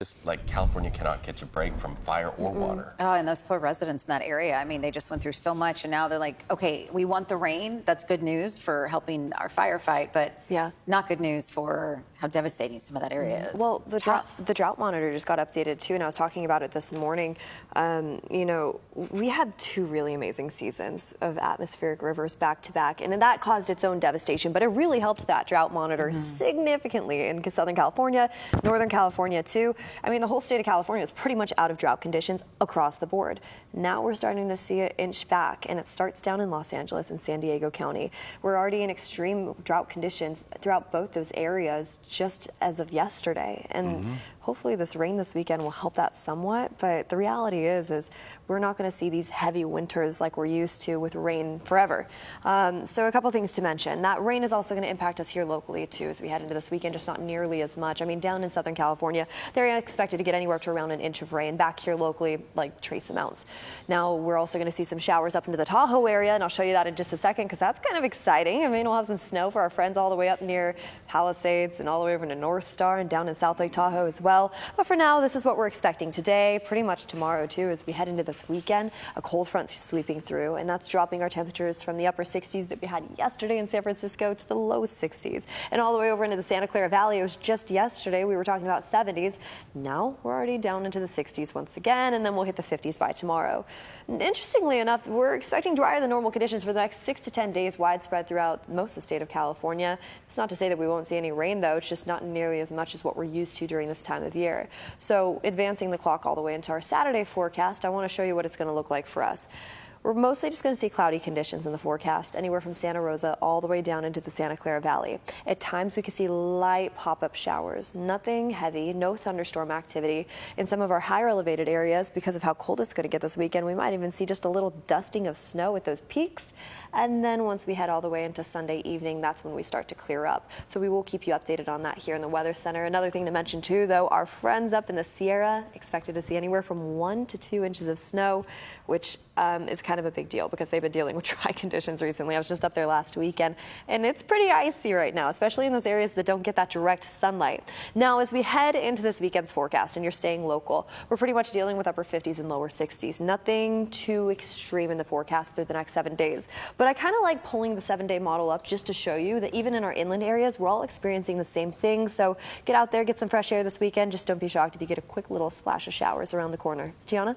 Just like California cannot catch a break from fire or water. Oh, and those poor residents in that area. I mean, they just went through so much, and now they're like, okay, we want the rain. That's good news for helping our firefight, but not good news for how devastating some of that area is. Well, the drought monitor just got updated too, and I was talking about it this morning. You know, we had 2 really amazing seasons of atmospheric rivers back to back, and that caused its own devastation, but it really helped that drought monitor significantly in Southern California, Northern California too. I mean, the whole state of California is pretty much out of drought conditions across the board. Now we're starting to see it inch back, and it starts down in Los Angeles and San Diego County. We're already in extreme drought conditions throughout both those areas just as of yesterday. And hopefully this rain this weekend will help that somewhat, but the reality is we're not going to see these heavy winters like we're used to with rain forever. So a couple things to mention. That rain is also going to impact us here locally too as we head into this weekend, just not nearly as much. I mean, down in Southern California, they're expected to get anywhere to around 1 inch of rain. Back here locally, like trace amounts. Now we're also going to see some showers up into the Tahoe area, and I'll show you that in just a second because that's kind of exciting. I mean, we'll have some snow for our friends all the way up near Palisades and all the way over to North Star and down in South Lake Tahoe as well. But for now, this is what we're expecting today, pretty much tomorrow too, as we head into this weekend. A cold front sweeping through, and that's dropping our temperatures from the upper 60s that we had yesterday in San Francisco to the low 60s. And all the way over into the Santa Clara Valley, it was just yesterday we were talking about 70s. Now we're already down into the 60s once again, and then we'll hit the 50s by tomorrow. And interestingly enough, we're expecting drier than normal conditions for the next 6 to 10 days widespread throughout most of the state of California. It's not to say that we won't see any rain, though. It's just not nearly as much as what we're used to during this time of year. So advancing the clock all the way into our Saturday forecast, I want to show you what it's going to look like for us. We're mostly just going to see cloudy conditions in the forecast, anywhere from Santa Rosa all the way down into the Santa Clara Valley. At times, we could see light pop-up showers. Nothing heavy, no thunderstorm activity. In some of our higher elevated areas, because of how cold it's going to get this weekend, we might even see just a little dusting of snow at those peaks. And then once we head all the way into Sunday evening, that's when we start to clear up. So we will keep you updated on that here in the Weather Center. Another thing to mention too, though, our friends up in the Sierra expected to see anywhere from 1 to 2 inches of snow, which is kind of a big deal because they've been dealing with dry conditions recently. I was just up there last weekend, and it's pretty icy right now, especially in those areas that don't get that direct sunlight. Now, as we head into this weekend's forecast and you're staying local, we're pretty much dealing with upper 50s and lower 60s. Nothing too extreme in the forecast through the next 7 days. But I kind of like pulling the 7-day model up just to show you that even in our inland areas, we're all experiencing the same thing. So get out there, get some fresh air this weekend. Just don't be shocked if you get a quick little splash of showers around the corner. Gianna?